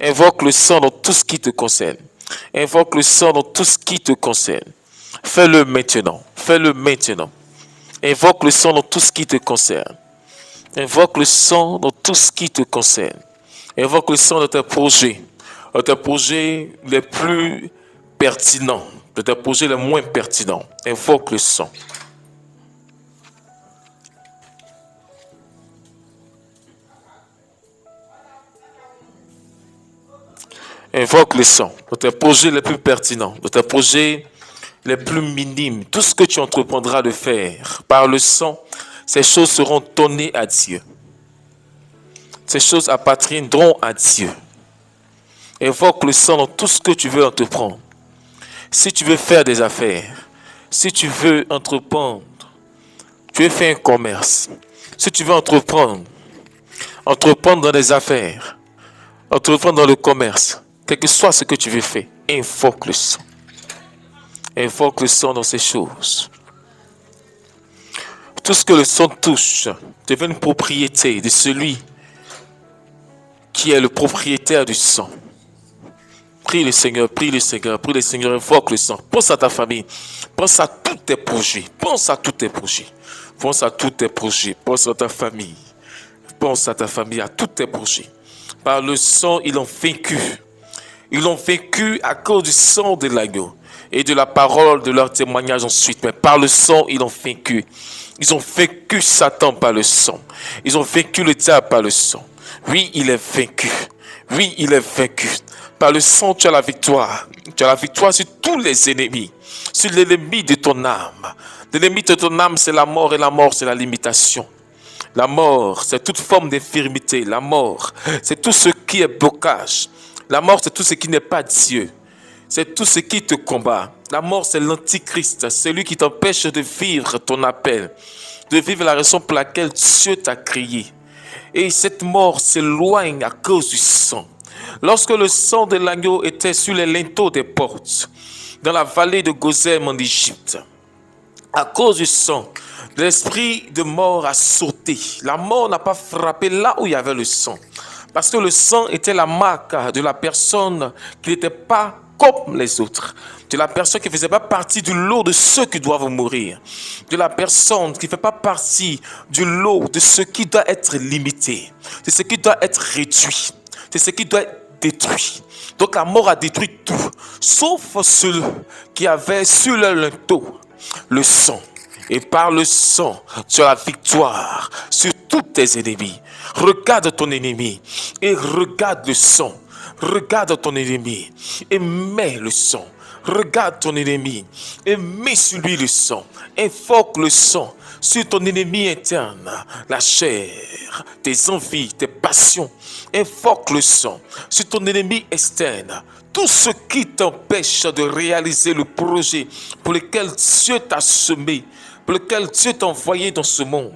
Invoque le sang dans tout ce qui te concerne. Invoque le sang dans tout ce qui te concerne. Fais-le maintenant. Fais-le maintenant. Invoque le sang dans tout ce qui te concerne. Invoque le sang dans tout ce qui te concerne. Invoque le sang de tes projets les plus pertinents, de tes projets les moins pertinents. Invoque le sang. Invoque le sang de tes projets les plus pertinents, de tes projets les plus minimes. Tout ce que tu entreprendras de faire par le sang, ces choses seront données à Dieu. Ces choses appartiendront à Dieu. Invoque le sang dans tout ce que tu veux entreprendre. Si tu veux faire des affaires, si tu veux entreprendre, tu veux faire un commerce, si tu veux entreprendre dans des affaires, entreprendre dans le commerce, quel que soit ce que tu veux faire, invoque le sang. Invoque le sang dans ces choses. Tout ce que le sang touche devient une propriété de celui qui est le propriétaire du sang. Prie le Seigneur, prie le Seigneur, prie le Seigneur, invoque le sang. Pense à ta famille, pense à tous tes projets, pense à tous tes projets, pense à tous tes projets, pense à ta famille, pense à ta famille, à tous tes projets. Par le sang, ils ont vaincu. Ils ont vaincu à cause du sang de l'agneau et de la parole de leur témoignage ensuite. Mais par le sang, ils ont vaincu. Ils ont vaincu Satan par le sang. Ils ont vaincu le diable par le sang. Oui, il est vaincu. Oui, il est vaincu. Par le sang, tu as la victoire. Tu as la victoire sur tous les ennemis. Sur l'ennemi de ton âme. L'ennemi de ton âme, c'est la mort, et la mort, c'est la limitation. La mort, c'est toute forme d'infirmité. La mort, c'est tout ce qui est blocage. La mort, c'est tout ce qui n'est pas Dieu. C'est tout ce qui te combat. La mort, c'est l'antichrist. C'est lui qui t'empêche de vivre ton appel. De vivre la raison pour laquelle Dieu t'a créé. Et cette mort s'éloigne à cause du sang. Lorsque le sang de l'agneau était sur les linteaux des portes, dans la vallée de Gozem en Égypte, à cause du sang, l'esprit de mort a sauté. La mort n'a pas frappé là où il y avait le sang. Parce que le sang était la marque de la personne qui n'était pas comme les autres. De la personne qui ne faisait pas partie du lot de ceux qui doivent mourir. De la personne qui ne fait pas partie du lot de ce qui doit être limité. De ce qui doit être réduit. De ce qui doit être détruit. Donc la mort a détruit tout. Sauf ceux qui avaient sur leur linteau le sang. Et par le sang, tu as la victoire sur tous tes ennemis. Regarde ton ennemi et regarde le sang. Regarde ton ennemi et mets le sang. Regarde ton ennemi et mets sur lui le sang. Invoque le sang sur ton ennemi interne, la chair, tes envies, tes passions. Invoque le sang sur ton ennemi externe. Tout ce qui t'empêche de réaliser le projet pour lequel Dieu t'a semé, pour lequel Dieu t'a envoyé dans ce monde.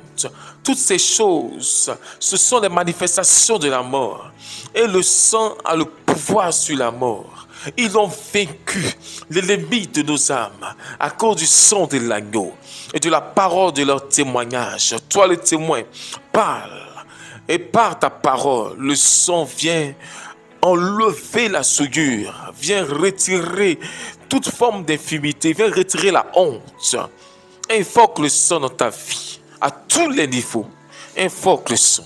Toutes ces choses, ce sont les manifestations de la mort. Et le sang a le pouvoir sur la mort. Ils ont vaincu l'ennemi de nos âmes à cause du sang de l'agneau et de la parole de leur témoignage. Toi le témoin, parle. Et par ta parole, le sang vient enlever la souillure, vient retirer toute forme d'infimité, vient retirer la honte. Invoque le sang dans ta vie, à tous les niveaux. Invoque le sang.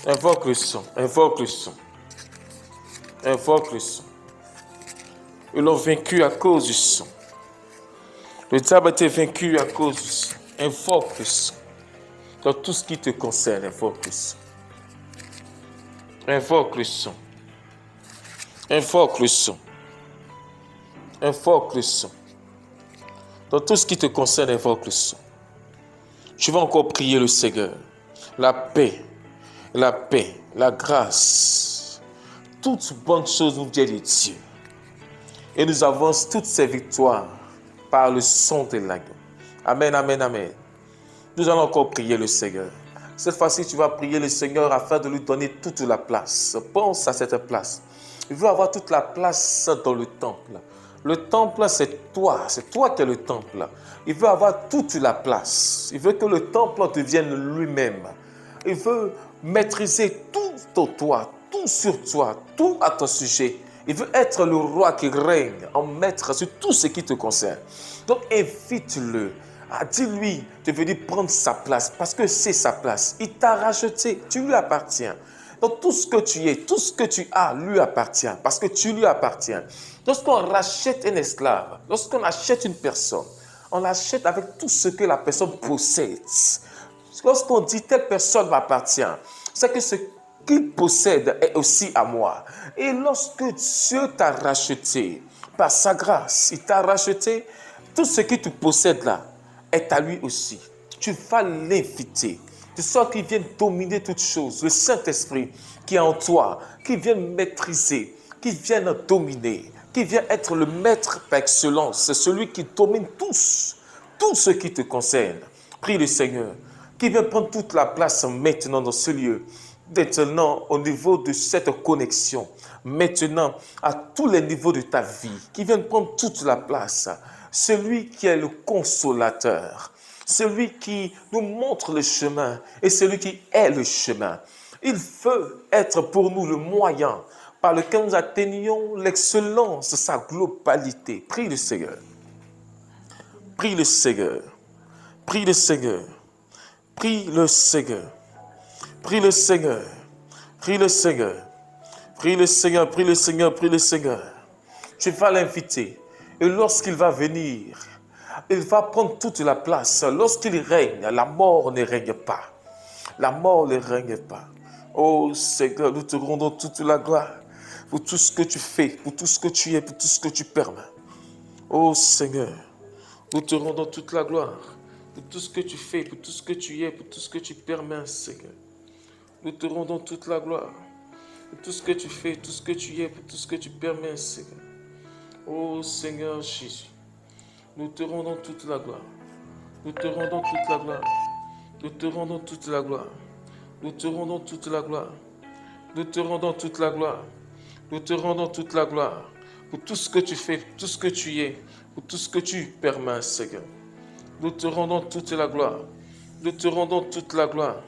Invoque le sang, invoque le sang. Invoque le sang. Ils l'ont vaincu à cause du sang. Le diable a été vaincu à cause du sang. Invoque le sang. Dans tout ce qui te concerne, invoque le sang. Invoque le sang. Invoque le sang. Invoque le sang. Dans tout ce qui te concerne, invoque le sang. Tu vas encore prier le Seigneur. La paix, la grâce, toute bonne chose nous vient de Dieu. Et nous avons toutes ces victoires par le sang de l'agneau. Amen, amen, amen. Nous allons encore prier le Seigneur. Cette fois-ci, tu vas prier le Seigneur afin de lui donner toute la place. Pense à cette place. Il veut avoir toute la place dans le temple. Le temple, c'est toi qui es le temple. Il veut avoir toute la place. Il veut que le temple devienne lui-même. Il veut maîtriser tout en toi, tout sur toi, tout à ton sujet. Il veut être le roi qui règne en maître sur tout ce qui te concerne. Donc invite-le. Dis-lui de venir prendre sa place parce que c'est sa place. Il t'a racheté, tu lui appartiens. Donc tout ce que tu es, tout ce que tu as lui appartient parce que tu lui appartiens. Lorsqu'on rachète un esclave, lorsqu'on achète une personne, on l'achète avec tout ce que la personne possède. Lorsqu'on dit telle personne m'appartient, c'est que ce qu'il possède est aussi à moi. Et lorsque Dieu t'a racheté par sa grâce, il t'a racheté, tout ce que tu possèdes là est à lui aussi. Tu vas l'inviter, de sorte qu'il vienne dominer toutes choses. Le Saint-Esprit qui est en toi, qui vient maîtriser, qui vient dominer, qui vient être le maître par excellence. C'est celui qui domine tout ce qui te concerne. Prie le Seigneur, qui vient prendre toute la place maintenant dans ce lieu. Maintenant, au niveau de cette connexion, maintenant, à tous les niveaux de ta vie, qui vient prendre toute la place. Celui qui est le consolateur, celui qui nous montre le chemin et celui qui est le chemin. Il veut être pour nous le moyen par lequel nous atteignons l'excellence, sa globalité. Prie le Seigneur. Prie le Seigneur. Prie le Seigneur. Prie le Seigneur. Prie le Seigneur. Prie le Seigneur. Prie le Seigneur. Prie le Seigneur. Prie le Seigneur. Tu vas l'inviter. Et lorsqu'il va venir, il va prendre toute la place. Lorsqu'il règne, la mort ne règne pas. La mort ne règne pas. Oh Seigneur, nous te rendons toute la gloire pour tout ce que tu fais, pour tout ce que tu es, pour tout ce que tu permets. Oh Seigneur, nous te rendons toute la gloire pour tout ce que tu fais, pour tout ce que tu es, pour tout ce que tu permets, Seigneur. Nous te rendons toute la gloire pour tout ce que tu fais, tout ce que tu es, pour tout ce que tu permets, Seigneur. Oh Seigneur Jésus, nous te rendons toute la gloire. Nous te rendons toute la gloire. Nous te rendons toute la gloire. Nous te rendons toute la gloire. Nous te rendons toute la gloire. Nous te rendons toute la gloire pour tout ce que tu fais, pour tout ce que tu es, pour tout ce que tu permets, Seigneur. Nous te rendons toute la gloire. Nous te rendons toute la gloire.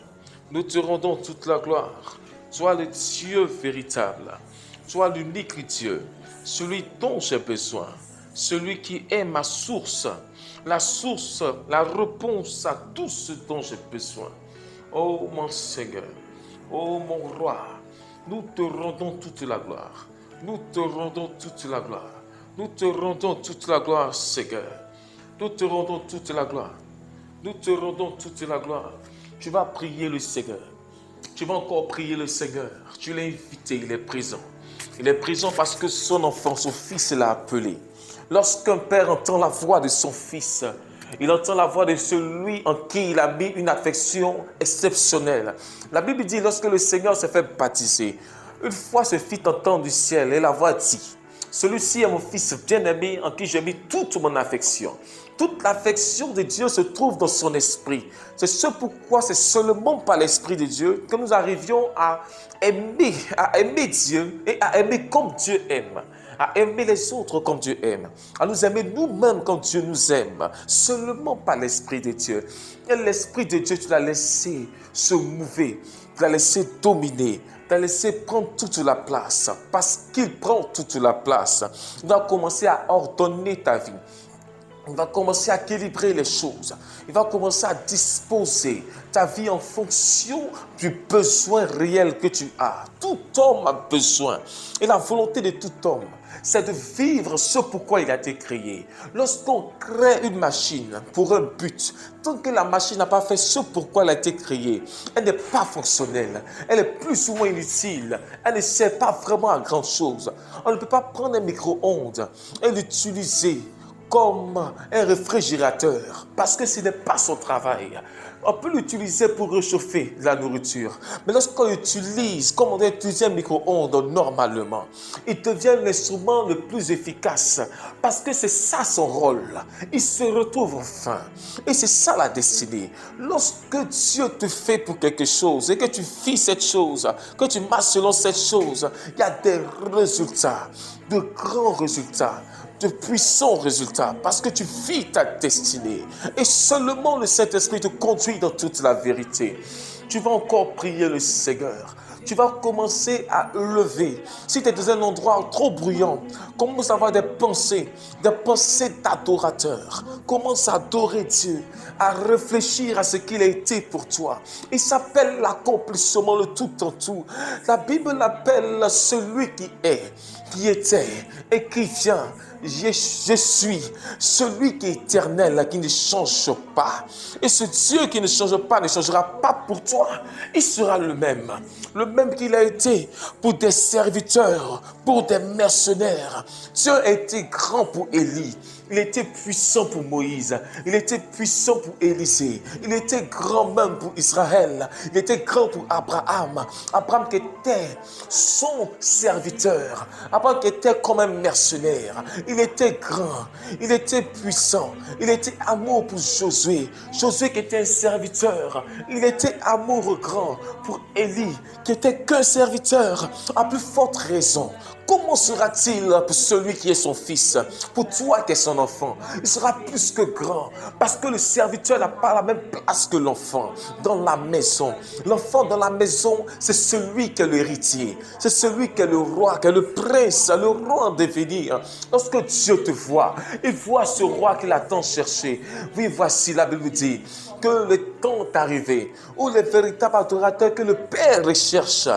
Nous te rendons toute la gloire. Sois le Dieu véritable. Sois l'unique Dieu. Celui dont j'ai besoin, celui qui est ma source, la réponse à tout ce dont j'ai besoin. Oh mon Seigneur, oh mon roi, nous te rendons toute la gloire. Nous te rendons toute la gloire. Nous te rendons toute la gloire, Seigneur. Nous te rendons toute la gloire. Nous te rendons toute la gloire. Tu vas prier le Seigneur. Tu vas encore prier le Seigneur. Tu l'as invité, il est présent. Il est présent parce que son enfant, son fils l'a appelé. Lorsqu'un père entend la voix de son fils, il entend la voix de celui en qui il a mis une affection exceptionnelle. La Bible dit, lorsque le Seigneur s'est fait baptiser, une fois se fit entendre du ciel et la voix dit, celui-ci est mon fils bien-aimé en qui j'ai mis toute mon affection. Toute l'affection de Dieu se trouve dans son esprit. C'est ce pourquoi c'est seulement par l'esprit de Dieu que nous arrivions à aimer Dieu et à aimer comme Dieu aime. À aimer les autres comme Dieu aime. À nous aimer nous-mêmes comme Dieu nous aime. Seulement par l'esprit de Dieu. Et l'esprit de Dieu, tu l'as laissé se mouver. Tu l'as laissé dominer. Tu l'as laissé prendre toute la place. Parce qu'il prend toute la place. Il va commencer à ordonner ta vie. Il va commencer à équilibrer les choses. Il va commencer à disposer ta vie en fonction du besoin réel que tu as. Tout homme a besoin. Et la volonté de tout homme, c'est de vivre ce pourquoi il a été créé. Lorsqu'on crée une machine pour un but, tant que la machine n'a pas fait ce pourquoi elle a été créée, elle n'est pas fonctionnelle. Elle est plus ou moins inutile. Elle ne sert pas vraiment à grand chose. On ne peut pas prendre un micro-ondes et l'utiliser comme un réfrigérateur, parce que ce n'est pas son travail. On peut l'utiliser pour réchauffer la nourriture. Mais lorsqu'on l'utilise comme on utilise un micro-ondes normalement, il devient l'instrument le plus efficace parce que c'est ça son rôle. Il se retrouve enfin. Et c'est ça la destinée. Lorsque Dieu te fait pour quelque chose et que tu fais cette chose, que tu marches selon cette chose, il y a des résultats, de grands résultats, de puissants résultats, parce que tu vis ta destinée. Et seulement le Saint-Esprit te conduit dans toute la vérité. Tu vas encore prier le Seigneur. Tu vas commencer à lever. Si tu es dans un endroit trop bruyant, commence à avoir des pensées d'adorateur. Commence à adorer Dieu, à réfléchir à ce qu'il a été pour toi. Il s'appelle l'accomplissement, le tout en tout. La Bible l'appelle celui qui était et qui vient. Je suis celui qui est éternel, qui ne change pas. Et ce Dieu qui ne change pas ne changera pas pour toi. Il sera le même qu'il a été pour des serviteurs, pour des mercenaires. Dieu a été grand pour Élie. Il était puissant pour Moïse. Il était puissant pour Élisée. Il était grand même pour Israël. Il était grand pour Abraham. Abraham qui était son serviteur. Abraham qui était comme un mercenaire. Il était grand. Il était puissant. Il était amour pour Josué. Josué qui était un serviteur. Il était amour grand pour Élie qui était qu'un serviteur. À plus forte raison. Comment sera-t-il pour celui qui est son fils, pour toi qui es son enfant? Il sera plus que grand, parce que le serviteur n'a pas la même place que l'enfant dans la maison. L'enfant dans la maison, c'est celui qui est l'héritier, c'est celui qui est le roi, qui est le prince, le roi en devenir. Lorsque Dieu te voit, il voit ce roi qu'il a tant cherché. Oui, voici, la Bible dit que le temps est arrivé où les véritables adorateurs que le Père recherche,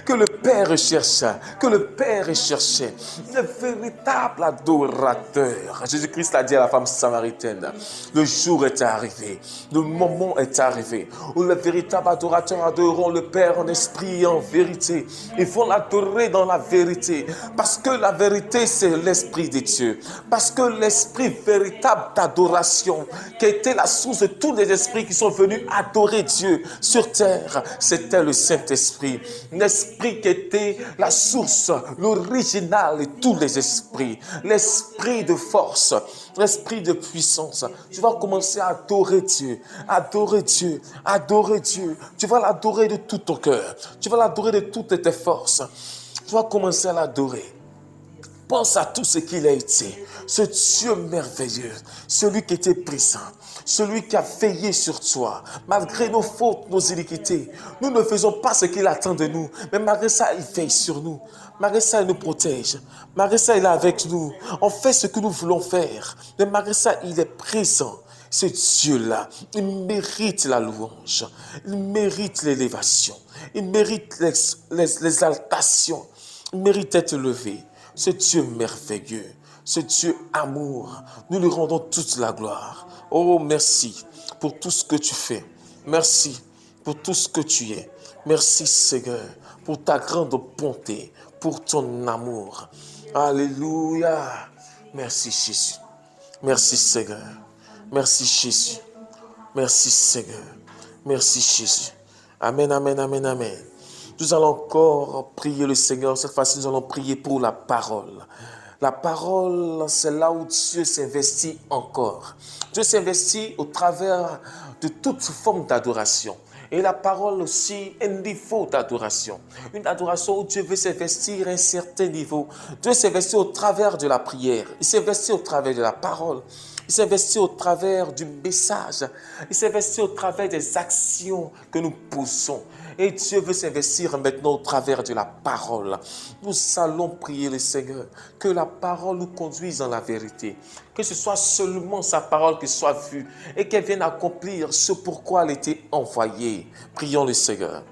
que le Père recherche, que le Père recherchait, le véritable adorateur. Jésus-Christ a dit à la femme samaritaine, le jour est arrivé, le moment est arrivé, où les véritables adorateurs adoreront le Père en esprit et en vérité. Ils vont l'adorer dans la vérité, parce que la vérité c'est l'esprit de Dieu, parce que l'esprit véritable d'adoration, qui était la source de tous les esprits qui sont venus adorer Dieu sur terre, c'était le Saint-Esprit. L'esprit qui était la source, l'original de tous les esprits. L'esprit de force, l'esprit de puissance. Tu vas commencer à adorer Dieu, adorer Dieu, adorer Dieu. Tu vas l'adorer de tout ton cœur. Tu vas l'adorer de toutes tes forces. Tu vas commencer à l'adorer. Pense à tout ce qu'il a été, ce Dieu merveilleux, celui qui était présent, celui qui a veillé sur toi, malgré nos fautes, nos iniquités. Nous ne faisons pas ce qu'il attend de nous, mais malgré ça, il veille sur nous. Malgré ça, il nous protège. Malgré ça, il est avec nous. On fait ce que nous voulons faire, mais malgré ça, il est présent. Ce Dieu-là, il mérite la louange, il mérite l'élévation, il mérite l'exaltation, il mérite d'être élevé. Ce Dieu merveilleux, ce Dieu amour, nous lui rendons toute la gloire. Oh, merci pour tout ce que tu fais. Merci pour tout ce que tu es. Merci Seigneur pour ta grande bonté, pour ton amour. Alléluia. Merci Jésus. Merci Seigneur. Merci Jésus. Merci Seigneur. Merci Jésus. Amen, amen, amen, amen. Nous allons encore prier le Seigneur. Cette fois-ci, nous allons prier pour la parole. La parole, c'est là où Dieu s'investit encore. Dieu s'investit au travers de toute forme d'adoration. Et la parole aussi, un niveau d'adoration. Une adoration où Dieu veut s'investir à un certain niveau. Dieu s'investit au travers de la prière. Il s'investit au travers de la parole. Il s'investit au travers du message. Il s'investit au travers des actions que nous posons. Et Dieu veut s'investir maintenant au travers de la parole. Nous allons prier le Seigneur que la parole nous conduise dans la vérité. Que ce soit seulement sa parole qui soit vue et qu'elle vienne accomplir ce pourquoi elle était envoyée. Prions le Seigneur.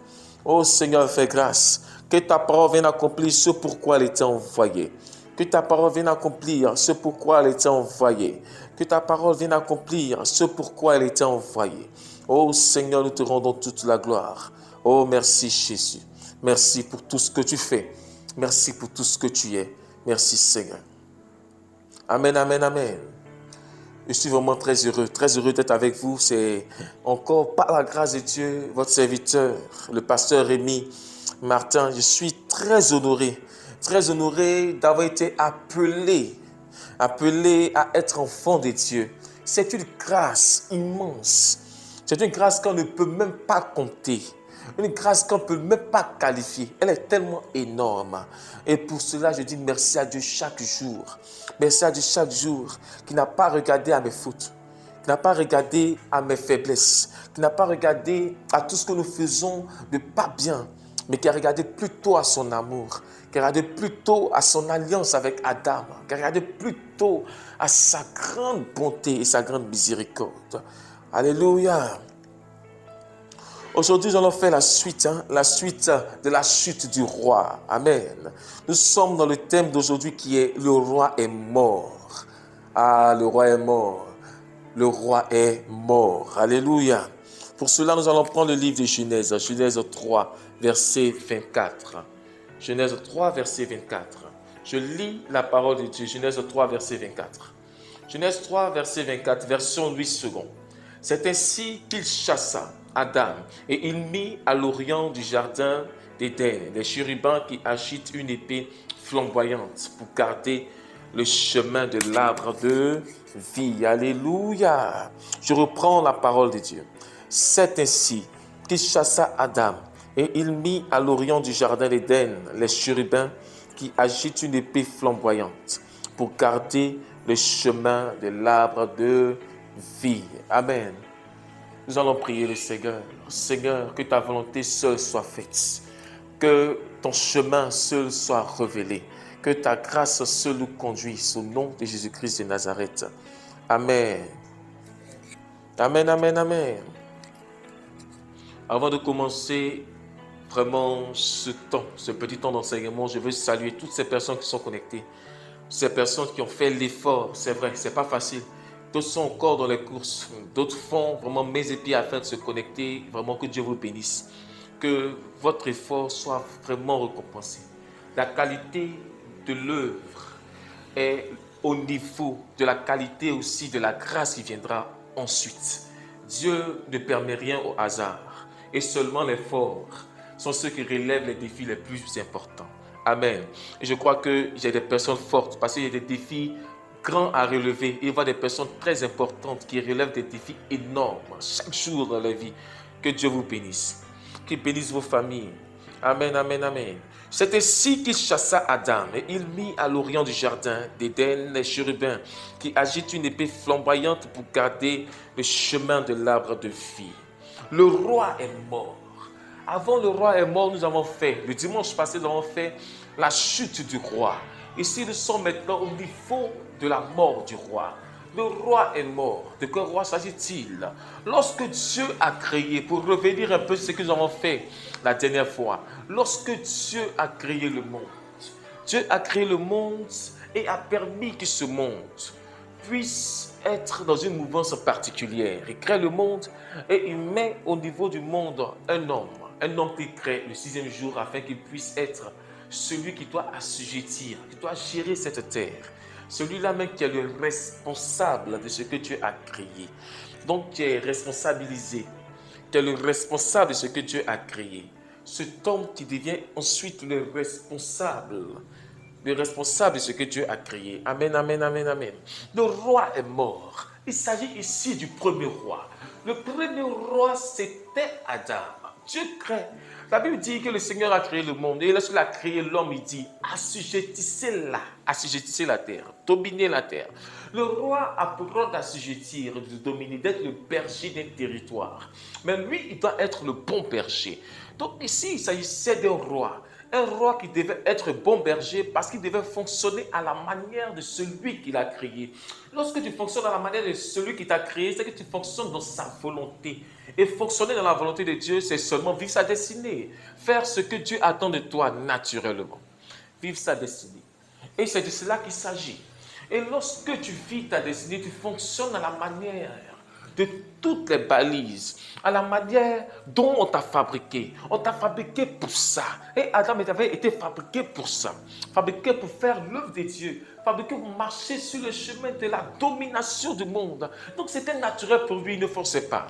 Oh Seigneur, fais grâce. Que ta parole vienne accomplir ce pourquoi elle était envoyée. Que ta parole vienne accomplir ce pourquoi elle était envoyée. Que ta parole vienne accomplir ce pourquoi elle était envoyée. Oh Seigneur, nous te rendons toute la gloire. Oh, merci Jésus. Merci pour tout ce que tu fais. Merci pour tout ce que tu es. Merci Seigneur. Amen, amen, amen. Je suis vraiment très heureux d'être avec vous. C'est encore par la grâce de Dieu, votre serviteur, le pasteur Rémi Martin. Je suis très honoré d'avoir été appelé à être enfant de Dieu. C'est une grâce immense. C'est une grâce qu'on ne peut même pas compter. Une grâce qu'on ne peut même pas qualifier. Elle est tellement énorme. Et pour cela, je dis merci à Dieu chaque jour. Merci à Dieu chaque jour qui n'a pas regardé à mes fautes, qui n'a pas regardé à mes faiblesses, qui n'a pas regardé à tout ce que nous faisons de pas bien, mais qui a regardé plutôt à son amour, qui a regardé plutôt à son alliance avec Adam, qui a regardé plutôt à sa grande bonté et sa grande miséricorde. Alléluia. Aujourd'hui, nous allons faire la suite de la chute du roi. Amen. Nous sommes dans le thème d'aujourd'hui qui est le roi est mort. Ah, le roi est mort. Le roi est mort. Alléluia. Pour cela, nous allons prendre le livre de Genèse, Genèse 3, verset 24. Genèse 3, verset 24. Je lis la parole de Dieu, Genèse 3, verset 24. Genèse 3, verset 24, version 8 secondes. C'est ainsi qu'il chassa Adam et il mit à l'orient du jardin d'Éden les chérubins qui agitent une épée flamboyante pour garder le chemin de l'arbre de vie. Alléluia. Je reprends la parole de Dieu. C'est ainsi qu'il chassa Adam et il mit à l'orient du jardin d'Éden les chérubins qui agitent une épée flamboyante pour garder le chemin de l'arbre de vie. Amen. Nous allons prier le Seigneur. Seigneur, que ta volonté seule soit faite. Que ton chemin seul soit révélé. Que ta grâce seule nous conduise au nom de Jésus-Christ de Nazareth. Amen. Amen, amen, amen. Avant de commencer vraiment ce petit temps d'enseignement, je veux saluer toutes ces personnes qui sont connectées. Ces personnes qui ont fait l'effort, c'est vrai, c'est pas facile. D'autres sont encore dans les courses, d'autres font vraiment mes épis afin de se connecter. Vraiment que Dieu vous bénisse. Que votre effort soit vraiment récompensé. La qualité de l'œuvre est au niveau de la qualité aussi de la grâce qui viendra ensuite. Dieu ne permet rien au hasard et seulement les forts sont ceux qui relèvent les défis les plus importants. Amen. Et je crois que j'ai des personnes fortes parce qu'il y a des défis grands à relever. Il y a des personnes très importantes qui relèvent des défis énormes chaque jour dans leur vie. Que Dieu vous bénisse. Qu'il bénisse vos familles. Amen, amen, amen. C'est ainsi qu'il chassa Adam et il mit à l'orient du jardin d'Éden les chérubins qui agitent une épée flamboyante pour garder le chemin de l'arbre de vie. Le roi est mort. Avant le roi est mort, nous avons fait, le dimanche passé, nous avons fait la chute du roi. Ici, nous sommes maintenant au niveau de la mort du roi. Le roi est mort. De quel roi s'agit-il? Lorsque Dieu a créé, pour revenir un peu sur ce que nous avons fait la dernière fois, lorsque Dieu a créé le monde, Dieu a créé le monde et a permis que ce monde puisse être dans une mouvance particulière. Il crée le monde et il met au niveau du monde un homme qui crée le sixième jour afin qu'il puisse être celui qui doit assujettir, qui doit gérer cette terre. Celui-là même qui est le responsable de ce que Dieu a créé. Donc qui est responsabilisé, qui est le responsable de ce que Dieu a créé. Cet homme qui devient ensuite le responsable de ce que Dieu a créé. Amen, amen, amen, amen. Le roi est mort. Il s'agit ici du premier roi. Le premier roi, c'était Adam. Dieu crée. La Bible dit que le Seigneur a créé le monde. Et lorsqu'il a créé l'homme, il dit, assujettissez la terre, dominez la terre. Le roi a pour rôle d'assujettir, de dominer, d'être le berger d'un territoire. Mais lui, il doit être le bon berger. Donc ici, il s'agissait d'un roi. Un roi qui devait être bon berger parce qu'il devait fonctionner à la manière de celui qui l'a créé. Lorsque tu fonctionnes à la manière de celui qui t'a créé, c'est que tu fonctionnes dans sa volonté. Et fonctionner dans la volonté de Dieu, c'est seulement vivre sa destinée. Faire ce que Dieu attend de toi naturellement. Vivre sa destinée. Et c'est de cela qu'il s'agit. Et lorsque tu vis ta destinée, tu fonctionnes à la manière de toutes les balises, à la manière dont on t'a fabriqué. On t'a fabriqué pour ça. Et Adam avait été fabriqué pour ça. Fabriqué pour faire l'œuvre de Dieu. Fabriqué pour marcher sur le chemin de la domination du monde. Donc c'était naturel pour lui, il ne forçait pas.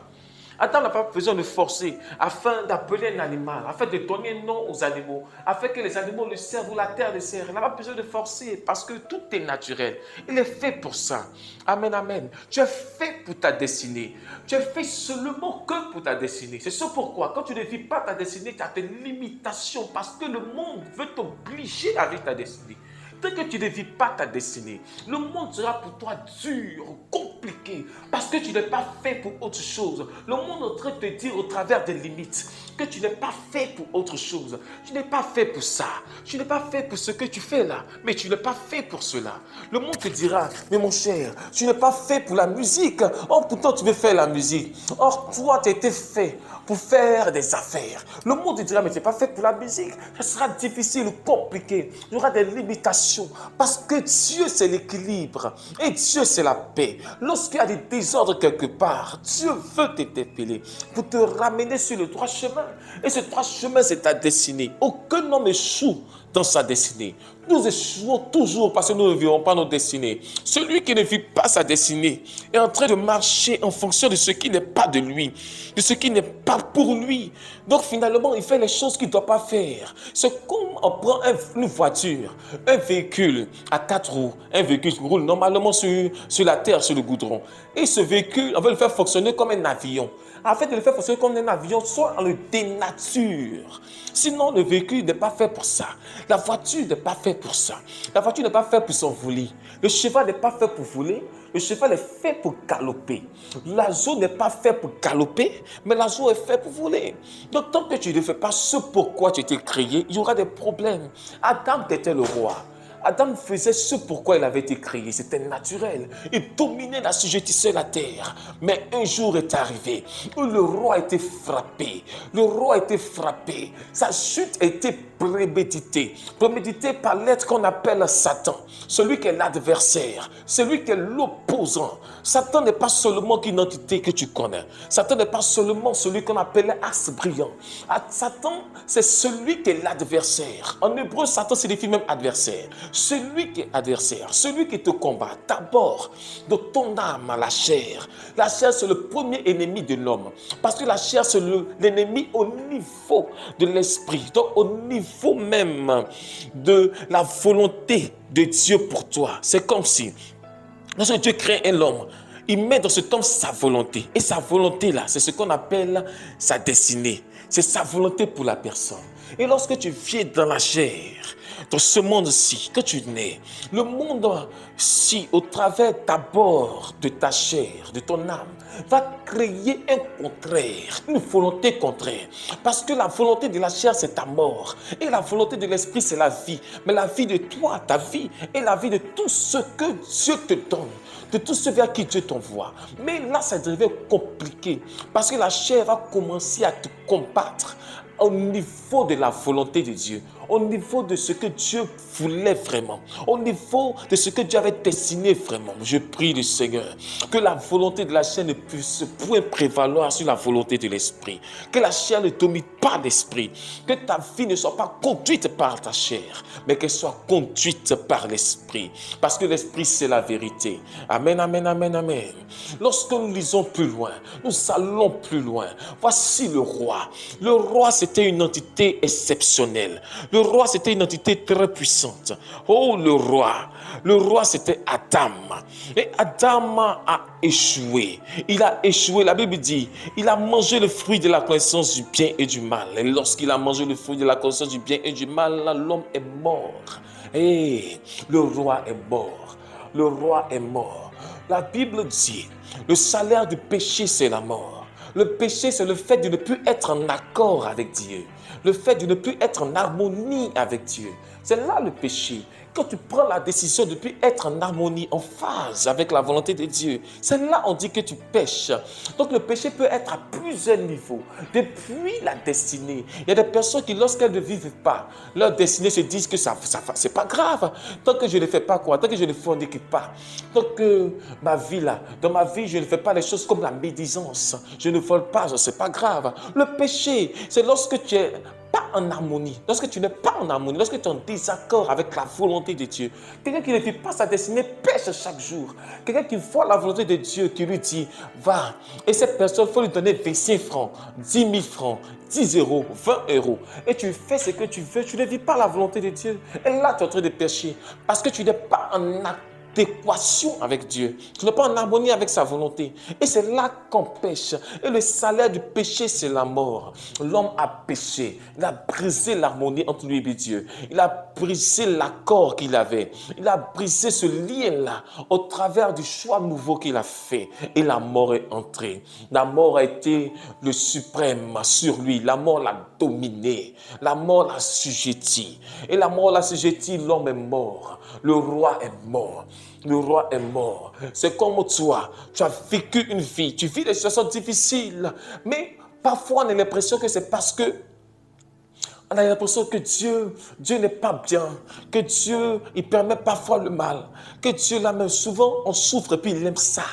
Adam n'a pas besoin de forcer afin d'appeler un animal, afin de donner un nom aux animaux, afin que les animaux le servent ou la terre le serve. Il n'a pas besoin de forcer parce que tout est naturel. Il est fait pour ça. Amen, amen. Tu es fait pour ta destinée. Tu es fait seulement que pour ta destinée. C'est ce pourquoi, quand tu ne vis pas ta destinée, tu as des limitations parce que le monde veut t'obliger à vivre ta destinée. Tant que tu ne vis pas ta destinée, le monde sera pour toi dur, compliqué, parce que tu n'es pas fait pour autre chose. Le monde est en train de te dire au travers des limites que tu n'es pas fait pour autre chose. Tu n'es pas fait pour ça. Tu n'es pas fait pour ce que tu fais là, mais tu n'es pas fait pour cela. Le monde te dira, mais mon cher, tu n'es pas fait pour la musique. Or, pourtant, tu veux faire la musique. Or, toi, tu as été fait pour faire des affaires. Le monde te dira, mais tu n'es pas fait pour la musique. Ça sera difficile, compliqué. Il y aura des limitations. Parce que Dieu, c'est l'équilibre. Et Dieu, c'est la paix. Lorsqu'il y a des désordres quelque part, Dieu veut t'interpeller pour te ramener sur le droit chemin. Et ce droit chemin, c'est ta destinée. Aucun homme échoue dans sa destinée. Nous échouons toujours parce que nous ne vivons pas nos destinées. Celui qui ne vit pas sa destinée est en train de marcher en fonction de ce qui n'est pas de lui, de ce qui n'est pas pour lui. Donc finalement, il fait les choses qu'il ne doit pas faire. C'est comme on prend une voiture, un véhicule à 4 roues, un véhicule qui roule normalement sur la terre, sur le goudron. Et ce véhicule, on veut le faire fonctionner comme un avion. Afin de le faire fonctionner comme un avion, soit on le dénature. Sinon, le véhicule n'est pas fait pour ça. La voiture n'est pas faite pour ça. La voiture n'est pas faite pour s'envoler. Le cheval n'est pas fait pour voler. Le cheval est fait pour galoper. L'oiseau n'est pas fait pour galoper, mais l'oiseau est fait pour voler. Donc, tant que tu ne fais pas ce pourquoi tu as été créé, il y aura des problèmes. Adam était le roi. Adam faisait ce pourquoi il avait été créé, c'était naturel. Il dominait, assujettissait la terre. Mais un jour est arrivé où le roi a été frappé. Le roi a été frappé. Sa chute a été préméditée. Préméditée par l'être qu'on appelle Satan. Celui qui est l'adversaire, celui qui est l'opposant. Satan n'est pas seulement une entité que tu connais. Satan n'est pas seulement celui qu'on appelle axe brillant. Satan, c'est celui qui est l'adversaire. En hébreu, Satan signifie même adversaire. Celui qui est adversaire, celui qui te combat, d'abord de ton âme à la chair. La chair, c'est le premier ennemi de l'homme. Parce que la chair, c'est l'ennemi au niveau de l'esprit. Donc, au niveau même de la volonté de Dieu pour toi. C'est comme si, lorsque Dieu crée un homme, il met dans cet homme sa volonté. Et sa volonté là, c'est ce qu'on appelle sa destinée. C'est sa volonté pour la personne. Et lorsque tu viens dans la chair, dans ce monde-ci, que tu nais, le monde-ci, au travers d'abord de ta chair, de ton âme, va créer un contraire, une volonté contraire. Parce que la volonté de la chair, c'est ta mort. Et la volonté de l'esprit, c'est la vie. Mais la vie de toi, ta vie, est la vie de tout ce que Dieu te donne, de tout ce vers qui Dieu t'envoie. Mais là, ça devient compliqué. Parce que la chair va commencer à te combattre au niveau de la volonté de Dieu, au niveau de ce que Dieu voulait vraiment, au niveau de ce que Dieu avait destiné vraiment. Je prie le Seigneur que la volonté de la chair ne puisse point prévaloir sur la volonté de l'esprit, que la chair ne domine pas l'esprit, que ta vie ne soit pas conduite par ta chair, mais qu'elle soit conduite par l'esprit, parce que l'esprit c'est la vérité. Amen, amen, amen, amen. Lorsque nous lisons plus loin, nous allons plus loin. Voici le roi. Le roi, c'était une entité exceptionnelle. Le roi, c'était une entité très puissante. Oh, le roi, c'était Adam. Et Adam a échoué. Il a échoué. La Bible dit, il a mangé le fruit de la connaissance du bien et du mal. Et lorsqu'il a mangé le fruit de la connaissance du bien et du mal, l'homme est mort. Et le roi est mort. Le roi est mort. La Bible dit, le salaire du péché, c'est la mort. Le péché, c'est le fait de ne plus être en accord avec Dieu. Le fait de ne plus être en harmonie avec Dieu. C'est là le péché. Quand tu prends la décision de plus être en harmonie, en phase avec la volonté de Dieu, c'est là on dit que tu pêches. Donc le péché peut être à plusieurs niveaux. Depuis la destinée, il y a des personnes qui, lorsqu'elles ne vivent pas, leur destinée se disent que c'est pas grave. Tant que je ne fais pas quoi, tant que je ne fornique pas, tant que ma vie là, dans ma vie, je ne fais pas les choses comme la médisance, je ne vole pas, c'est pas grave. Le péché, c'est lorsque tu es pas en harmonie, lorsque tu n'es pas en harmonie, lorsque tu es en désaccord avec la volonté de Dieu. Quelqu'un qui ne vit pas sa destinée pêche chaque jour. Quelqu'un qui voit la volonté de Dieu, qui lui dit, va. Et cette personne, il faut lui donner 25 francs, 10 000 francs, 10 euros, 20 euros. Et tu fais ce que tu veux, tu ne vis pas la volonté de Dieu. Et là, tu es en train de pécher parce que tu n'es pas en adéquation avec Dieu. Tu n'es pas en harmonie avec sa volonté. Et c'est là qu'on pêche. Et le salaire du péché, c'est la mort. L'homme a péché. Il a brisé l'harmonie entre lui et Dieu. Il a brisé l'accord qu'il avait. Il a brisé ce lien-là au travers du choix nouveau qu'il a fait. Et la mort est entrée. La mort a été le suprême sur lui. La mort l'a dominé. La mort l'a assujetti. Et la mort l'a assujetti, l'homme est mort. Le roi est mort. Le roi est mort. C'est comme toi. Tu as vécu une vie. Tu vis des situations difficiles. Mais parfois, on a l'impression que c'est parce que on a l'impression que Dieu n'est pas bien. Que Dieu, il permet parfois le mal. Que Dieu, là même, souvent, on souffre et puis il aime ça.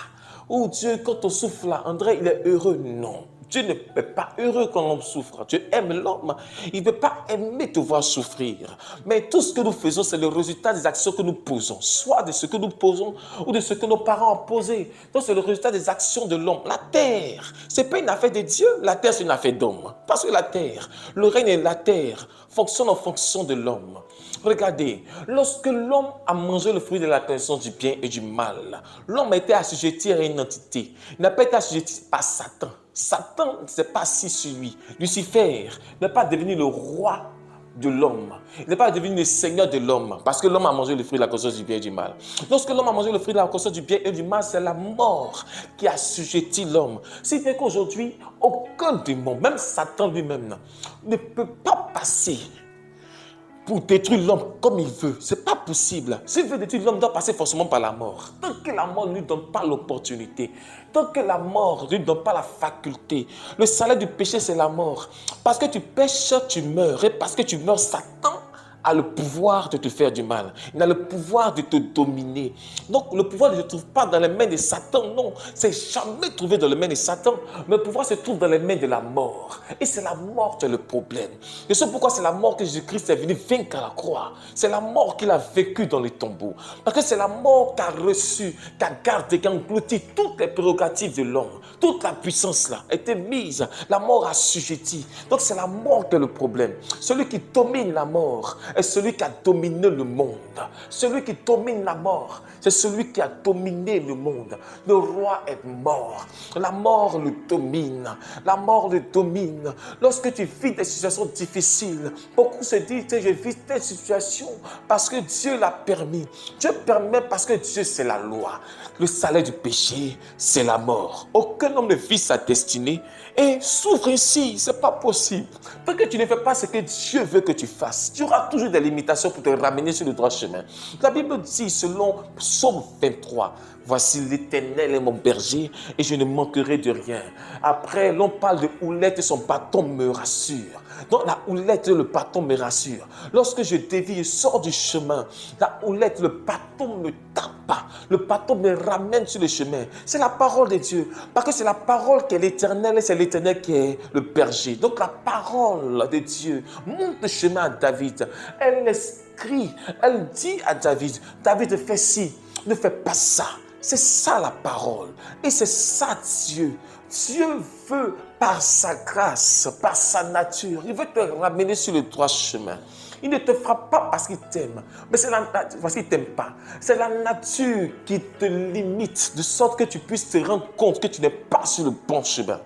Ou Dieu, quand on souffre là, André, il est heureux. Non. Dieu ne peut pas heureux quand l'homme souffre. Dieu aime l'homme. Il ne peut pas aimer te voir souffrir. Mais tout ce que nous faisons, c'est le résultat des actions que nous posons. Soit de ce que nous posons ou de ce que nos parents ont posé. Donc, c'est le résultat des actions de l'homme. La terre, ce n'est pas une affaire de Dieu. La terre, c'est une affaire d'homme. Parce que la terre, le règne de la terre fonctionne en fonction de l'homme. Regardez, lorsque l'homme a mangé le fruit de la connaissance du bien et du mal, l'homme a été assujetti à une entité. Il n'a pas été assujetti par Satan. Satan ne s'est pas assis sur lui. Lucifer n'est pas devenu le roi de l'homme. Il n'est pas devenu le seigneur de l'homme. Parce que l'homme a mangé le fruit de la connaissance du bien et du mal. Lorsque l'homme a mangé le fruit de la connaissance du bien et du mal, c'est la mort qui a assujetti l'homme. Si bien qu'aujourd'hui, aucun démon, même Satan lui-même, ne peut pas passer pour détruire l'homme comme il veut. Ce n'est pas possible. S'il veut détruire l'homme, il doit passer forcément par la mort. Tant que la mort ne lui donne pas l'opportunité, tant que la mort ne lui donne pas la faculté, le salaire du péché, c'est la mort. Parce que tu pêches, tu meurs. Et parce que tu meurs, Satan a le pouvoir de te faire du mal. Il a le pouvoir de te dominer. Donc, le pouvoir ne se trouve pas dans les mains de Satan, non. C'est jamais trouvé dans les mains de Satan. Mais le pouvoir se trouve dans les mains de la mort. Et c'est la mort qui est le problème. Et c'est pourquoi c'est la mort que Jésus-Christ est venu vaincre à la croix. C'est la mort qu'il a vécue dans les tombeaux. Parce que c'est la mort qui a reçu, qui a gardé, qui a englouti toutes les prérogatives de l'homme. Toute la puissance là a été mise. La mort a assujetti. Donc, c'est la mort qui est le problème. Celui qui domine la mort est celui qui a dominé le monde. Celui qui domine la mort, c'est celui qui a dominé le monde. Le roi est mort. La mort le domine. La mort le domine. Lorsque tu vis des situations difficiles, beaucoup se disent, je vis telle situation parce que Dieu l'a permis. Dieu permet parce que Dieu, c'est la loi. Le salaire du péché, c'est la mort. Aucun homme ne vit sa destinée et souffre ici. Ce n'est pas possible. Tant que tu ne fais pas ce que Dieu veut que tu fasses, tu auras toujours des limitations pour te ramener sur le droit chemin. La Bible dit, selon Psaume 23, voici l'Éternel est mon berger et je ne manquerai de rien. Après, l'on parle de houlette et son bâton me rassure. Donc la houlette et le bâton me rassurent. Lorsque je dévie et sors du chemin, la houlette, le bâton me tape. Le bâton me ramène sur le chemin. C'est la parole de Dieu. Parce que c'est la parole qui est l'Éternel et c'est l'Éternel qui est le berger. Donc la parole de Dieu montre le chemin à David. Elle l'écrit, elle dit à David, David fais ci, ne fais pas ça. C'est ça la parole. Et c'est ça Dieu. Dieu veut par sa grâce, par sa nature, il veut te ramener sur le droit chemin. Il ne te frappe pas parce qu'il t'aime, mais c'est parce qu'il ne t'aime pas. C'est la nature qui te limite, de sorte que tu puisses te rendre compte que tu n'es pas sur le bon chemin.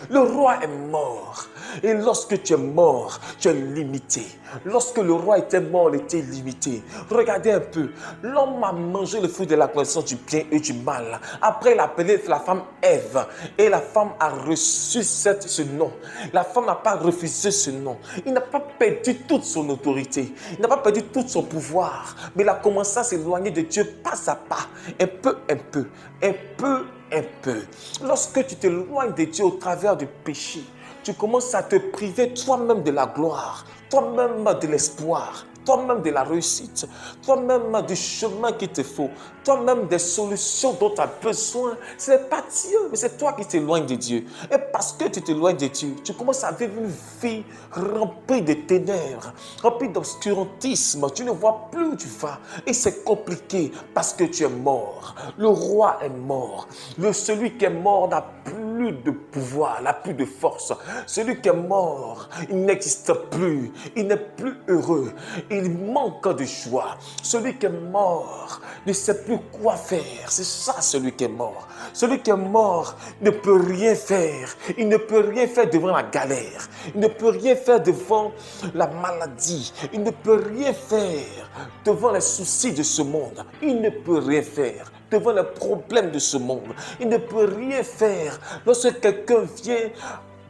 Le roi est mort. Et lorsque tu es mort, tu es limité. Lorsque le roi était mort, il était limité. Regardez un peu. L'homme a mangé le fruit de la connaissance du bien et du mal. Après, il a appelé la femme Ève. Et la femme a reçu ce nom. La femme n'a pas refusé ce nom. Il n'a pas perdu toute son autorité. Il n'a pas perdu tout son pouvoir. Mais il a commencé à s'éloigner de Dieu pas à pas. Un peu, un peu. Un peu, un peu. Lorsque tu t'éloignes de Dieu au travers du péché, tu commences à te priver toi-même de la gloire, toi-même de l'espoir, toi-même de la réussite, toi-même du chemin qu'il te faut, toi-même des solutions dont tu as besoin. Ce n'est pas Dieu, mais c'est toi qui t'éloignes de Dieu. Et parce que tu t'éloignes de Dieu, tu commences à vivre une vie remplie de ténèbres, remplie d'obscurantisme. Tu ne vois plus où tu vas. Et c'est compliqué parce que tu es mort. Le roi est mort. Celui qui est mort n'a plus de pouvoir, n'a plus de force. Celui qui est mort, il n'existe plus. Il n'est plus heureux. Il manque de joie. Celui qui est mort ne sait plus quoi faire. C'est ça, celui qui est mort. Celui qui est mort ne peut rien faire. Il ne peut rien faire devant la galère. Il ne peut rien faire devant la maladie. Il ne peut rien faire devant les soucis de ce monde. Il ne peut rien faire devant les problèmes de ce monde. Il ne peut rien faire lorsque quelqu'un vient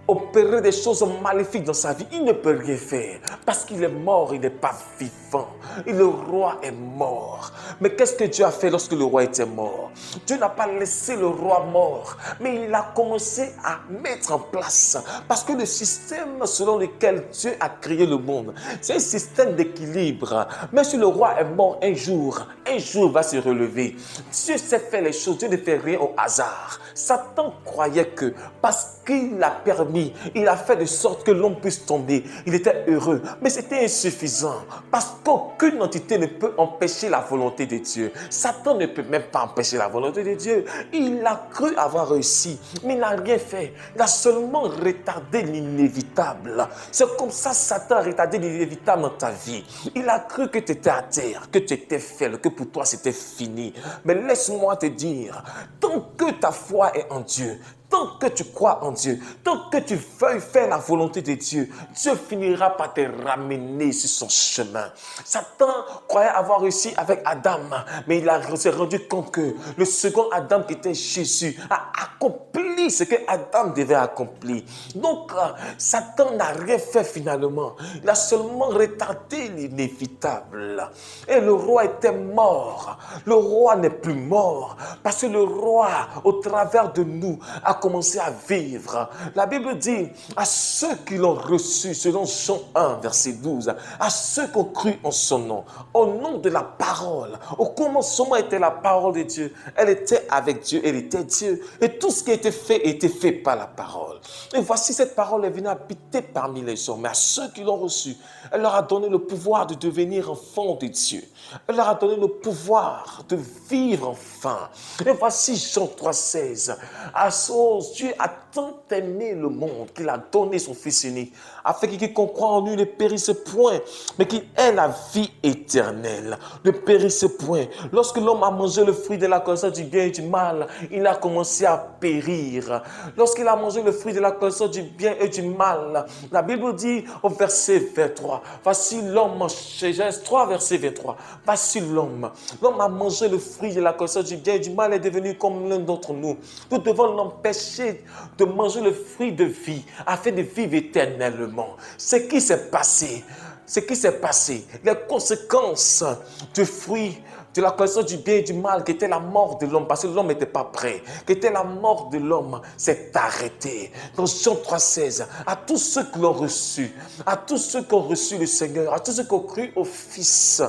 opérer des choses maléfiques dans sa vie. Il ne peut rien faire parce qu'il est mort, il n'est pas vivant. Et le roi est mort. Mais qu'est-ce que Dieu a fait lorsque le roi était mort? Dieu n'a pas laissé le roi mort, mais il a commencé à mettre en place. Parce que le système selon lequel Dieu a créé le monde, c'est un système d'équilibre. Mais si le roi est mort un jour va se relever. Dieu sait faire les choses, Dieu ne fait rien au hasard. Satan croyait que parce qu'il l'a permis, il a fait de sorte que l'homme puisse tomber. Il était heureux, mais c'était insuffisant parce qu'aucune entité ne peut empêcher la volonté de Dieu. Satan ne peut même pas empêcher la volonté de Dieu. Il a cru avoir réussi, mais il n'a rien fait. Il a seulement retardé l'inévitable. C'est comme ça Satan a retardé l'inévitable dans ta vie. Il a cru que tu étais à terre, que tu étais faible, que pour toi c'était fini. Mais laisse-moi te dire, tant que ta foi est en Dieu, tant que tu crois en Dieu, tant que tu veuilles faire la volonté de Dieu, Dieu finira par te ramener sur son chemin. Satan croyait avoir réussi avec Adam, mais il s'est rendu compte que le second Adam qui était Jésus a accompli ce que Adam devait accomplir. Donc, Satan n'a rien fait finalement. Il a seulement retardé l'inévitable. Et le roi était mort. Le roi n'est plus mort parce que le roi, au travers de nous, a commencé à vivre. La Bible dit à ceux qui l'ont reçu, selon Jean 1, verset 12, à ceux qui ont cru en son nom, au nom de la parole. Au commencement était la parole de Dieu. Elle était avec Dieu, elle était Dieu. Et tout ce qui a été fait par la parole. Et voici cette parole est venue habiter parmi les hommes. Mais à ceux qui l'ont reçu, elle leur a donné le pouvoir de devenir enfants de Dieu. Elle leur a donné le pouvoir de vivre enfin. Et voici Jean 3,16. Dieu a tant aimé le monde qu'il a donné son Fils unique, afin que quiconque croit en lui ne périsse point, mais qu'il ait la vie éternelle. Ne périsse point. Lorsque l'homme a mangé le fruit de la connaissance du bien et du mal, il a commencé à périr. Lorsqu'il a mangé le fruit de la connaissance du bien et du mal, la Bible dit au verset 23, voici l'homme, Genèse 3, verset 23, voici l'homme. L'homme a mangé le fruit de la connaissance du bien et du mal et est devenu comme l'un d'entre nous. Nous devons l'empêcher de manger le fruit de vie afin de vivre éternellement. Ce qui s'est passé, les conséquences du fruit de la connaissance du bien et du mal, qui était la mort de l'homme, parce que l'homme n'était pas prêt, qui était la mort de l'homme, s'est arrêté. Dans Jean 3,16, à tous ceux qui l'ont reçu, à tous ceux qui ont reçu le Seigneur, à tous ceux qui ont cru au Fils,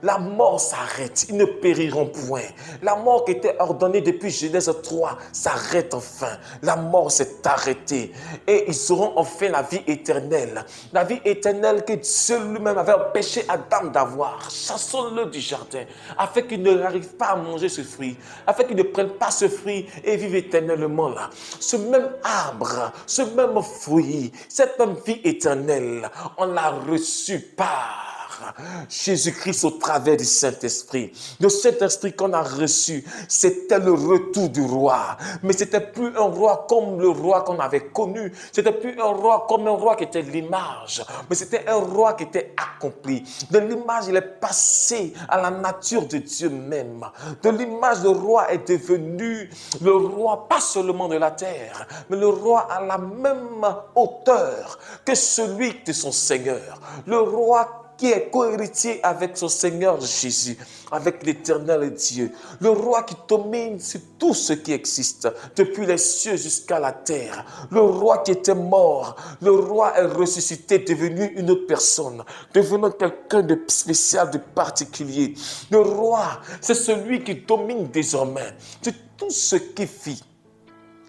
la mort s'arrête, ils ne périront point. La mort qui était ordonnée depuis Genèse 3 s'arrête enfin. La mort s'est arrêtée et ils auront enfin la vie éternelle. La vie éternelle que Dieu lui-même avait empêché Adam d'avoir. Chassons-le du jardin afin qu'il ne n'arrive pas à manger ce fruit, afin qu'il ne prenne pas ce fruit et vive éternellement là. Ce même arbre, ce même fruit, cette même vie éternelle, on l'a reçu par gloire. Jésus-Christ au travers du Saint-Esprit. Le Saint-Esprit qu'on a reçu, c'était le retour du roi. Mais c'était plus un roi comme le roi qu'on avait connu. C'était plus un roi comme un roi qui était l'image. Mais c'était un roi qui était accompli. De l'image, il est passé à la nature de Dieu même. De l'image, le roi est devenu le roi, pas seulement de la terre, mais le roi à la même hauteur que celui de son Seigneur. Le roi qui est co-héritier avec son Seigneur Jésus, avec l'Éternel Dieu. Le roi qui domine sur tout ce qui existe, depuis les cieux jusqu'à la terre. Le roi qui était mort, le roi est ressuscité, devenu une autre personne, devenant quelqu'un de spécial, de particulier. Le roi, c'est celui qui domine désormais sur tout ce qui vit,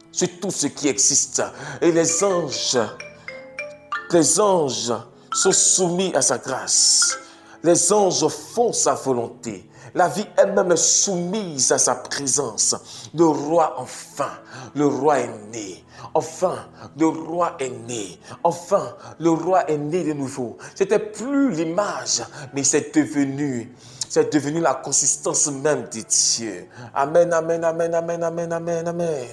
sur tout ce qui existe. Et les anges sont soumis à sa grâce. Les anges font sa volonté. La vie elle-même est soumise à sa présence. Le roi, enfin, le roi est né. Enfin, le roi est né. Enfin, le roi est né de nouveau. C'était plus l'image, mais c'est devenu la consistance même de Dieu. Amen, amen, amen, amen, amen, amen, amen.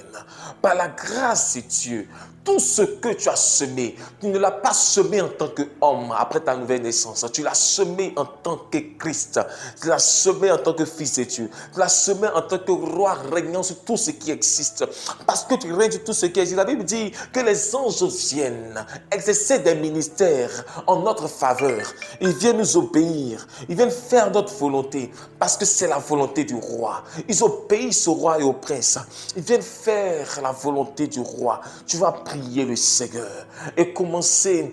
Par la grâce de Dieu, tout ce que tu as semé, tu ne l'as pas semé en tant qu'homme après ta nouvelle naissance. Tu l'as semé en tant que Christ. Tu l'as semé en tant que fils de Dieu. Tu l'as semé en tant que roi régnant sur tout ce qui existe. Parce que tu règnes sur tout ce qui existe. La Bible dit que les anges viennent exercer des ministères en notre faveur. Ils viennent nous obéir. Ils viennent faire notre volonté. Parce que c'est la volonté du roi. Ils obéissent au roi et au prince. Ils viennent faire la volonté du roi. Tu vas prier le Seigneur et commencer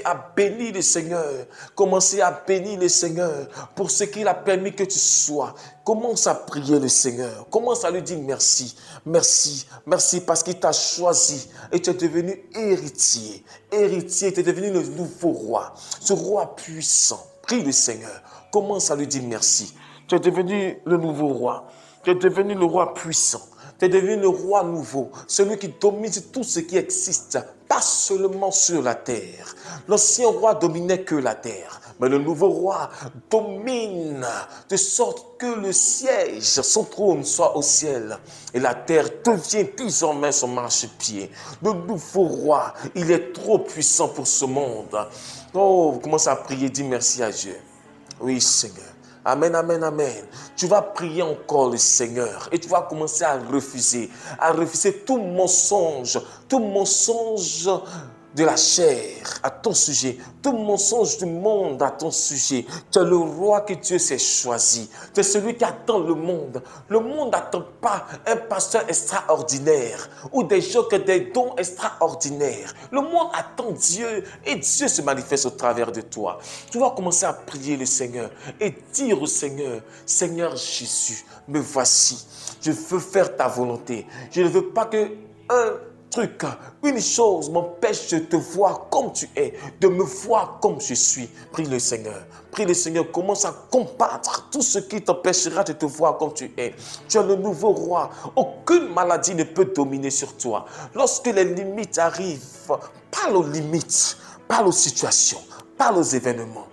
à bénir le Seigneur. Commencer à bénir le Seigneur pour ce qu'il a permis que tu sois. Commence à prier le Seigneur. Commence à lui dire merci. Merci. Merci parce qu'il t'a choisi et tu es devenu héritier. Héritier, tu es devenu le nouveau roi. Ce roi puissant. Prie le Seigneur. Commence à lui dire merci. Tu es devenu le nouveau roi. Tu es devenu le roi puissant. Tu es devenu le roi nouveau, celui qui domine tout ce qui existe, pas seulement sur la terre. L'ancien roi dominait que la terre, mais le nouveau roi domine de sorte que le siège, son trône soit au ciel et la terre devient désormais son marchepied. Le nouveau roi, il est trop puissant pour ce monde. Oh, commence à prier, dis merci à Dieu. Oui, Seigneur. Amen, amen, amen. Tu vas prier encore le Seigneur et tu vas commencer à refuser tout mensonge de la chair à ton sujet, tout mensonge du monde à ton sujet. Tu es le roi que Dieu s'est choisi. Tu es celui qui attend le monde. Le monde n'attend pas un pasteur extraordinaire ou des gens qui ont des dons extraordinaires. Le monde attend Dieu et Dieu se manifeste au travers de toi. Tu vas commencer à prier le Seigneur et dire au Seigneur, Seigneur Jésus, me voici. Je veux faire ta volonté. Je ne veux pas que une chose m'empêche de te voir comme tu es, de me voir comme je suis. Prie le Seigneur. Prie le Seigneur. Commence à combattre tout ce qui t'empêchera de te voir comme tu es. Tu es le nouveau roi. Aucune maladie ne peut dominer sur toi. Lorsque les limites arrivent, parle aux limites, parle aux situations, parle aux événements.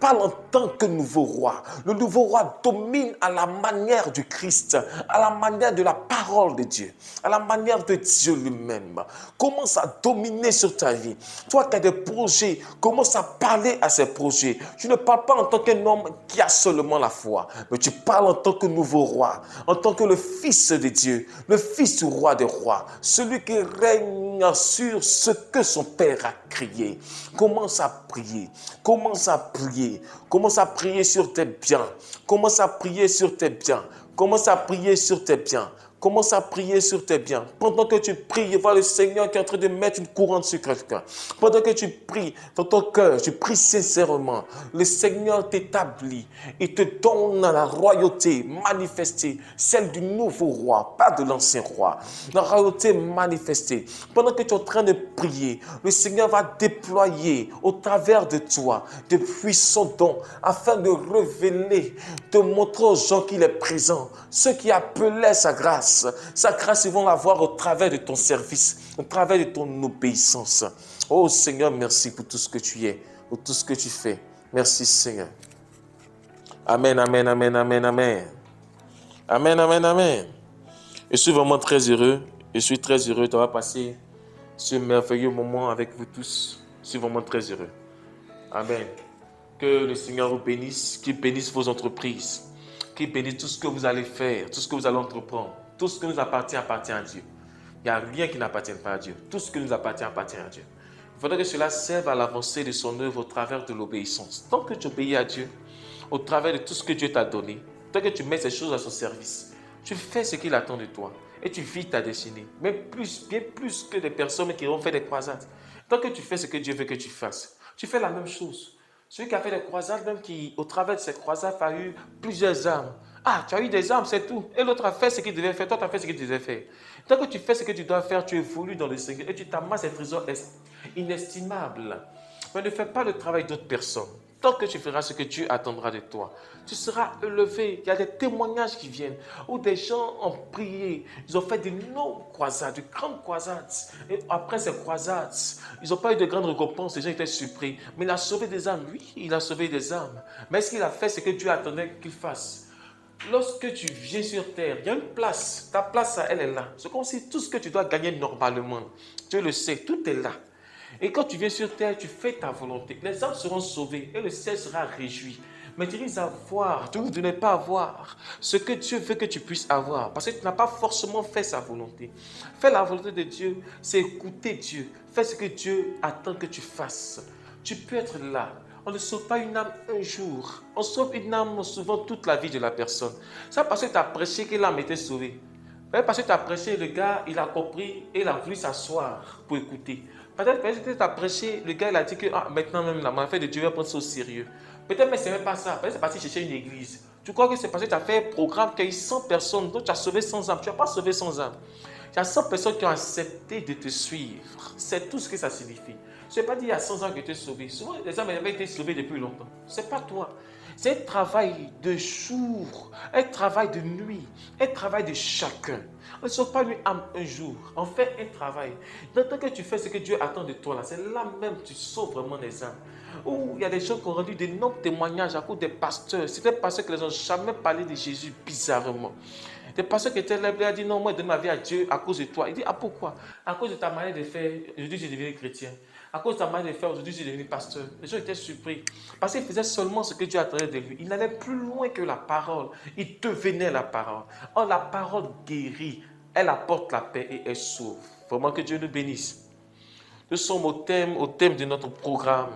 Parle en tant que nouveau roi. Le nouveau roi domine à la manière du Christ, à la manière de la parole de Dieu, à la manière de Dieu lui-même. Commence à dominer sur ta vie. Toi qui as des projets, commence à parler à ces projets. Tu ne parles pas en tant qu'un homme qui a seulement la foi, mais tu parles en tant que nouveau roi, en tant que le Fils de Dieu, le Fils du roi des rois, celui qui règne sur ce que son Père a créé. Commence à prier, commence à prier. Commence à prier sur tes biens. Commence à prier sur tes biens. Commence à prier sur tes biens. Commence à prier sur tes biens. Pendant que tu pries, vois le Seigneur qui est en train de mettre une couronne sur quelqu'un. Pendant que tu pries dans ton cœur, tu pries sincèrement. Le Seigneur t'établit et te donne la royauté manifestée, celle du nouveau roi, pas de l'ancien roi. La royauté manifestée. Pendant que tu es en train de prier, le Seigneur va déployer au travers de toi de puissants dons afin de révéler, de montrer aux gens qu'il est présent, ceux qui appelaient sa grâce. Sa grâce, ils vont la voir au travers de ton service, au travers de ton obéissance. Oh Seigneur, merci pour tout ce que tu es, pour tout ce que tu fais. Merci Seigneur. Amen, amen, amen, amen, amen. Amen, amen, amen. Je suis vraiment très heureux. Je suis très heureux d'avoir passé ce merveilleux moment avec vous tous. Je suis vraiment très heureux. Amen. Que le Seigneur vous bénisse, qu'il bénisse vos entreprises, qu'il bénisse tout ce que vous allez faire, tout ce que vous allez entreprendre. Tout ce qui nous appartient à Dieu. Il n'y a rien qui n'appartient pas à Dieu. Tout ce qui nous appartient à Dieu. Il faudrait que cela serve à l'avancée de son œuvre au travers de l'obéissance. Tant que tu obéis à Dieu, au travers de tout ce que Dieu t'a donné, tant que tu mets ces choses à son service, tu fais ce qu'il attend de toi et tu vis ta destinée. Mais bien plus que des personnes qui ont fait des croisades. Tant que tu fais ce que Dieu veut que tu fasses, tu fais la même chose. Celui qui a fait des croisades, même qui, au travers de ces croisades, a eu plusieurs âmes. Ah, tu as eu des âmes, c'est tout. Et l'autre a fait ce qu'il devait faire, toi tu as fait ce qu'il devait faire. Tant que tu fais ce que tu dois faire, tu évolues dans le Seigneur et tu t'amasses des trésors inestimables. Mais ne fais pas le travail d'autres personnes. Tant que tu feras ce que Dieu attendra de toi, tu seras élevé. Il y a des témoignages qui viennent où des gens ont prié. Ils ont fait de longues croisades, de grandes croisades. Et après ces croisades, ils n'ont pas eu de grandes récompenses. Les gens étaient surpris. Mais il a sauvé des âmes. Oui, il a sauvé des âmes. Mais est-ce qu'il a fait ce que Dieu attendait qu'il fasse? Lorsque tu viens sur terre, il y a une place. Ta place, elle est là. C'est comme si tout ce que tu dois gagner normalement, Dieu le sait, tout est là. Et quand tu viens sur terre, tu fais ta volonté. Les âmes seront sauvées et le ciel sera réjoui. Mais tu risques d'avoir, tu ne veux pas avoir ce que Dieu veut que tu puisses avoir. Parce que tu n'as pas forcément fait sa volonté. Faire la volonté de Dieu, c'est écouter Dieu. Fais ce que Dieu attend que tu fasses. Tu peux être là. On ne sauve pas une âme un jour. On sauve une âme souvent toute la vie de la personne. C'est parce que tu as prêché que l'âme était sauvée. Parce que tu as prêché, le gars, il a compris et il a voulu s'asseoir pour écouter. Peut-être que tu as prêché, le gars, il a dit que maintenant même, la affaire de Dieu va prendre ça au sérieux. Peut-être, mais ce n'est même pas ça. Peut-être que c'est parce que chercher une église. Tu crois que c'est parce que tu as fait un programme qui a eu 100 personnes, donc tu as sauvé 100 âmes. Tu n'as pas sauvé 100 âmes. Il y a 100 personnes qui ont accepté de te suivre. C'est tout ce que ça signifie. Je n'ai pas dit il y a 100 ans que tu es sauvé. Souvent, les âmes avaient été sauvées depuis longtemps. Ce n'est pas toi. C'est un travail de jour, un travail de nuit, un travail de chacun. On ne sauve pas une âme un jour. On fait un travail. Tant que tu fais ce que Dieu attend de toi, là, c'est là même que tu sauves vraiment les âmes. Où il y a des gens qui ont rendu d'énormes témoignages à cause des pasteurs. C'était des pasteurs qui n'ont jamais parlé de Jésus bizarrement. Des pasteurs qui étaient là, il a dit non, moi je donne ma vie à Dieu à cause de toi. Il dit ah pourquoi? À cause de ta manière de faire, aujourd'hui j'ai devenu chrétien. À cause de ta manière de faire, aujourd'hui j'ai devenu pasteur. Les gens étaient surpris. Parce qu'il faisait seulement ce que Dieu attendait de lui. Il n'allait plus loin que la parole. Il devenait la parole. Or la parole guérit. Elle apporte la paix et elle sauve. Vraiment que Dieu nous bénisse. Nous sommes au thème de notre programme.